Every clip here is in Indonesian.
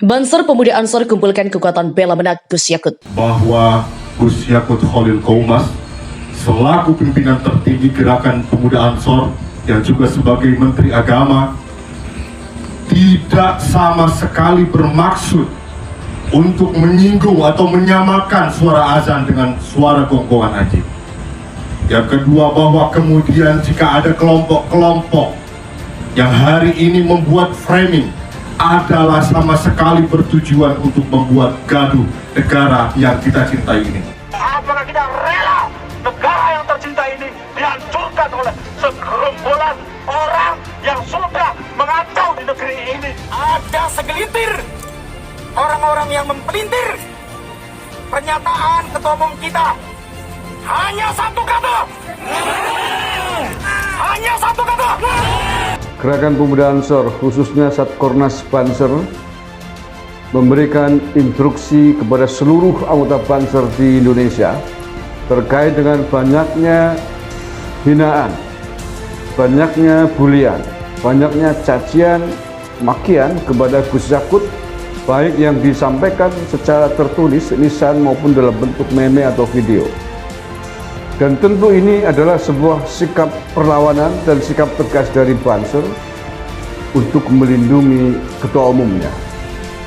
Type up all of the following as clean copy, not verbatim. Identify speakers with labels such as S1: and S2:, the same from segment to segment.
S1: Banser Pemuda Ansor kumpulkan kekuatan bela menang Gus Yakut.
S2: Bahwa Gus Yakut Khalil Qaumas selaku pimpinan tertinggi Gerakan Pemuda Ansor yang juga sebagai Menteri Agama tidak sama sekali bermaksud untuk menyinggung atau menyamakan suara azan dengan suara gonggongan anjing. Yang kedua, bahwa kemudian jika ada kelompok-kelompok yang hari ini membuat framing adalah sama sekali bertujuan untuk membuat gaduh negara yang kita cintai ini.
S3: Apakah kita rela negara yang tercinta ini dihancurkan oleh segerombolan orang yang sudah mengacau di negeri ini? Ada segelintir orang-orang yang mempelintir pernyataan ketua umum kita. Hanya satu kata. Hanya satu kata.
S4: Gerakan Pemuda Ansor, khususnya Satkornas Banser, memberikan instruksi kepada seluruh anggota Banser di Indonesia terkait dengan banyaknya hinaan, banyaknya bulian, banyaknya cacian, makian kepada Gus Yakut, baik yang disampaikan secara tertulis, lisan maupun dalam bentuk meme atau video. Dan tentu ini adalah sebuah sikap perlawanan dan sikap tegas dari Banser untuk melindungi ketua umumnya.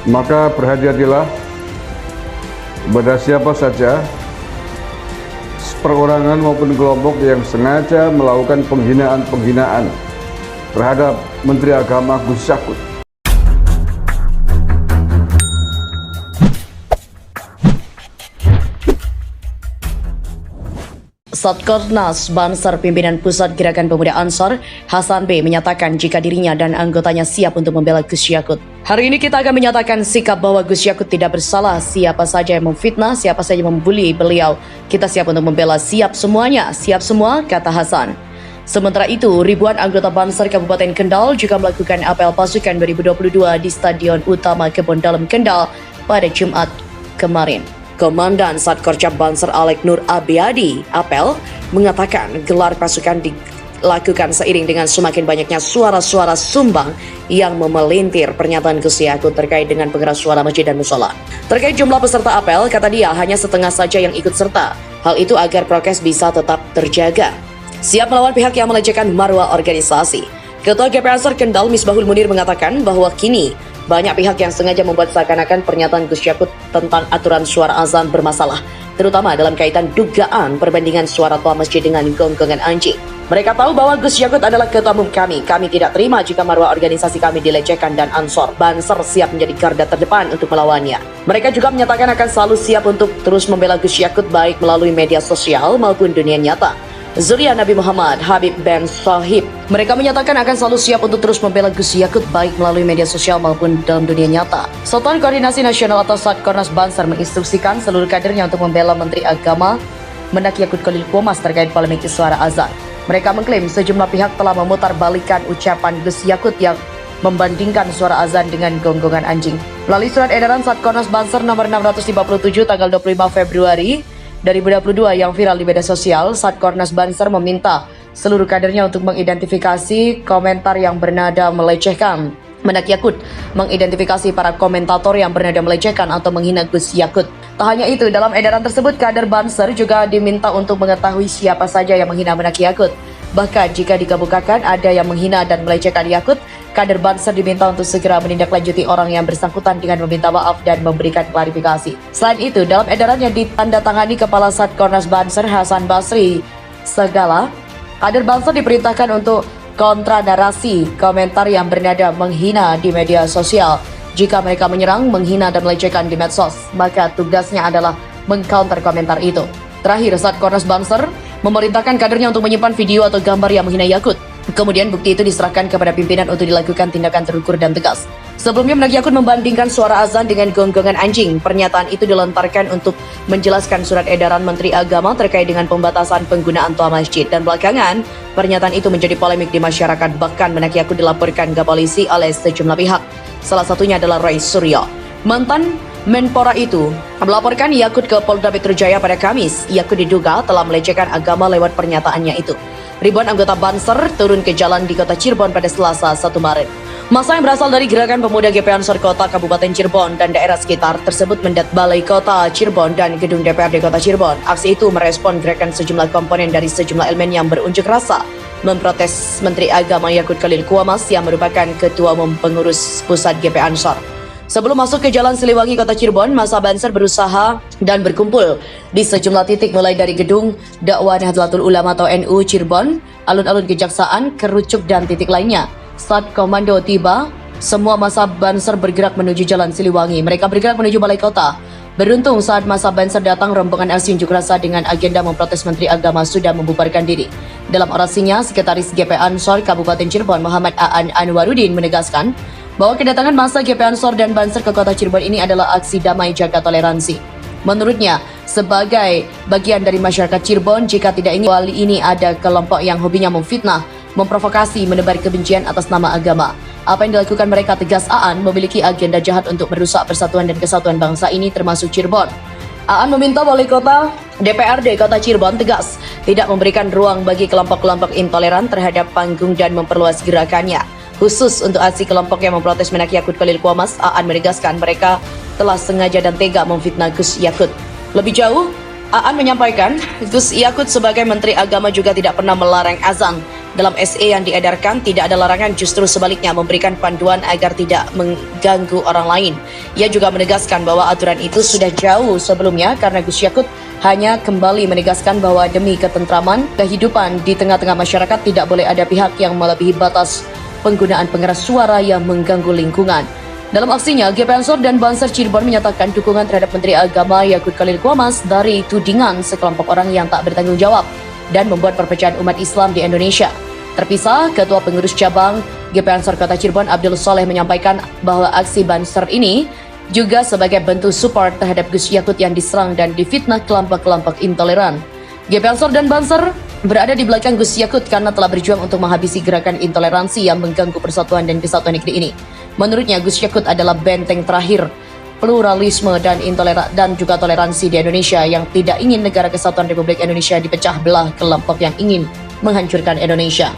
S4: Maka berhati-hatilah kepada siapa saja, perorangan maupun kelompok yang sengaja melakukan penghinaan-penghinaan terhadap Menteri Agama Gus Yakut.
S1: Satkornas Banser pimpinan Pusat Gerakan Pemuda Ansor, Hasan B, menyatakan jika dirinya dan anggotanya siap untuk membela Gus Yakut. Hari ini kita akan menyatakan sikap bahwa Gus Yakut tidak bersalah. Siapa saja yang memfitnah, siapa saja yang membuli beliau, kita siap untuk membela, siap semuanya, siap semua, kata Hasan. Sementara itu, ribuan anggota Banser Kabupaten Kendal juga melakukan apel pasukan 2022 di Stadion Utama Kebon Dalem Kendal pada Jumat kemarin. Komandan Satkorcap Banser Alek Nur Abiadi apel mengatakan gelar pasukan dilakukan seiring dengan semakin banyaknya suara-suara sumbang yang memelintir pernyataan Gus Yakut terkait dengan pengeras suara masjid dan musola. Terkait jumlah peserta apel, kata dia hanya setengah saja yang ikut serta. Hal itu agar prokes bisa tetap terjaga. Siap melawan pihak yang melecehkan marwah organisasi. Ketua GP Ansor Kendal Misbahul Munir mengatakan bahwa kini banyak pihak yang sengaja membuat seakan-akan pernyataan Gus Yakut tentang aturan suara azan bermasalah, terutama dalam kaitan dugaan perbandingan suara tua masjid dengan gonggongan anjing. Mereka tahu bahwa Gus Yakut adalah ketua umum kami tidak terima jika marwah organisasi kami dilecehkan dan Ansor Banser siap menjadi garda terdepan untuk melawannya. Mereka juga menyatakan akan selalu siap untuk terus membela Gus Yakut baik melalui media sosial maupun dunia nyata. Zulia Nabi Muhammad Habib Ben Sahib, mereka menyatakan akan selalu siap untuk terus membela Gus Yakut baik melalui media sosial maupun dalam dunia nyata. Satuan Koordinasi Nasional atau Satkornas Banser menginstruksikan seluruh kadernya untuk membela Menteri Agama Menak Yakut Khalil Qaumas terkait polemik suara azan. Mereka mengklaim sejumlah pihak telah memutarbalikkan ucapan Gus Yakut yang membandingkan suara azan dengan gonggongan anjing. Melalui surat edaran Satkornas Banser nomor 657 tanggal 25 Februari 2022 yang viral di media sosial, Satkornas Banser meminta seluruh kadernya untuk mengidentifikasi komentar yang bernada melecehkan. Menak Yakut mengidentifikasi para komentator yang bernada melecehkan atau menghina Gus Yakut. Tak hanya itu, dalam edaran tersebut kader Banser juga diminta untuk mengetahui siapa saja yang menghina Menak Yakut. Bahkan jika dikemukakan ada yang menghina dan melecehkan Yakut, kader Banser diminta untuk segera menindaklanjuti orang yang bersangkutan dengan meminta maaf dan memberikan klarifikasi. Selain itu, dalam edaran yang ditandatangani Kepala Satkornas Banser Hasan Basri Segala, kader Banser diperintahkan untuk kontra narasi komentar yang bernada menghina di media sosial. Jika mereka menyerang, menghina dan melecehkan di medsos, maka tugasnya adalah mengcounter komentar itu. Terakhir, Satkornas Banser memerintahkan kadernya untuk menyimpan video atau gambar yang menghina Yakut. Kemudian bukti itu diserahkan kepada pimpinan untuk dilakukan tindakan terukur dan tegas. Sebelumnya Menak Yakut membandingkan suara azan dengan gonggongan anjing. Pernyataan itu dilontarkan untuk menjelaskan surat edaran Menteri Agama terkait dengan pembatasan penggunaan toa masjid. Dan belakangan, pernyataan itu menjadi polemik di masyarakat. Bahkan Menak Yakut dilaporkan ke polisi oleh sejumlah pihak. Salah satunya adalah Roy Suryo. Mantan Menpora itu melaporkan Yakut ke Polda Metro Jaya pada Kamis. Yakut diduga telah melecehkan agama lewat pernyataannya itu. Ribuan anggota Banser turun ke jalan di kota Cirebon pada Selasa 1 Maret. Masa yang berasal dari Gerakan Pemuda GP Ansor Kota Kabupaten Cirebon dan daerah sekitar tersebut mendat Balai Kota Cirebon dan Gedung DPRD Kota Cirebon. Aksi itu merespon gerakan sejumlah komponen dari sejumlah elemen yang berunjuk rasa memprotes Menteri Agama Yakut Khalil Quamas yang merupakan Ketua Umum Pengurus Pusat GP Ansor. Sebelum masuk ke Jalan Siliwangi Kota Cirebon, masa Banser berusaha dan berkumpul di sejumlah titik mulai dari Gedung Dakwah Nahdlatul Ulama atau NU Cirebon, alun-alun Kejaksaan, Kerucuk dan titik lainnya. Saat komando tiba, semua masa Banser bergerak menuju Jalan Siliwangi. Mereka bergerak menuju Balai Kota. Beruntung saat masa Banser datang, rombongan aksi unjuk rasa dengan agenda memprotes Menteri Agama sudah membubarkan diri. Dalam orasinya, Sekretaris GP Ansor Kabupaten Cirebon Muhammad Aan Anwarudin menegaskan bahwa kedatangan masa GP Ansor dan Banser ke Kota Cirebon ini adalah aksi damai jaga toleransi. Menurutnya, sebagai bagian dari masyarakat Cirebon, jika tidak ingin kali ini ada kelompok yang hobinya memfitnah, memprovokasi, menebar kebencian atas nama agama. Apa yang dilakukan mereka, tegas Aan, memiliki agenda jahat untuk merusak persatuan dan kesatuan bangsa ini termasuk Cirebon. Aan meminta Balai Kota DPRD Kota Cirebon tegas tidak memberikan ruang bagi kelompok-kelompok intoleran terhadap panggung dan memperluas gerakannya. Khusus untuk aksi kelompok yang memprotes Menak Yakut Khalil Quamas, Aan menegaskan mereka telah sengaja dan tega memfitnah Gus Yakut. Lebih jauh, Aan menyampaikan Gus Yakut sebagai Menteri Agama juga tidak pernah melarang azan. Dalam SE yang diedarkan tidak ada larangan, justru sebaliknya memberikan panduan agar tidak mengganggu orang lain. Ia juga menegaskan bahwa aturan itu sudah jauh sebelumnya karena Gus Yakut hanya kembali menegaskan bahwa demi ketentraman kehidupan di tengah-tengah masyarakat tidak boleh ada pihak yang melebihi batas penggunaan pengeras suara yang mengganggu lingkungan. Dalam aksinya, GP Ansor dan Banser Cirebon menyatakan dukungan terhadap Menteri Agama Yakut Khalil Quamas dari tudingan sekelompok orang yang tak bertanggung jawab dan membuat perpecahan umat Islam di Indonesia. Terpisah, Ketua Pengurus Cabang GP Ansor Kota Cirebon Abdul Soleh menyampaikan bahwa aksi Banser ini juga sebagai bentuk support terhadap Gus Yakut yang diserang dan difitnah kelompok-kelompok intoleran. GP Ansor dan Banser berada di belakang Gus Yakut karena telah berjuang untuk menghabisi gerakan intoleransi yang mengganggu persatuan dan kesatuan negeri ini. Menurutnya, Gus Yakut adalah benteng terakhir pluralisme dan juga toleransi di Indonesia yang tidak ingin negara kesatuan Republik Indonesia dipecah belah kelompok yang ingin menghancurkan Indonesia.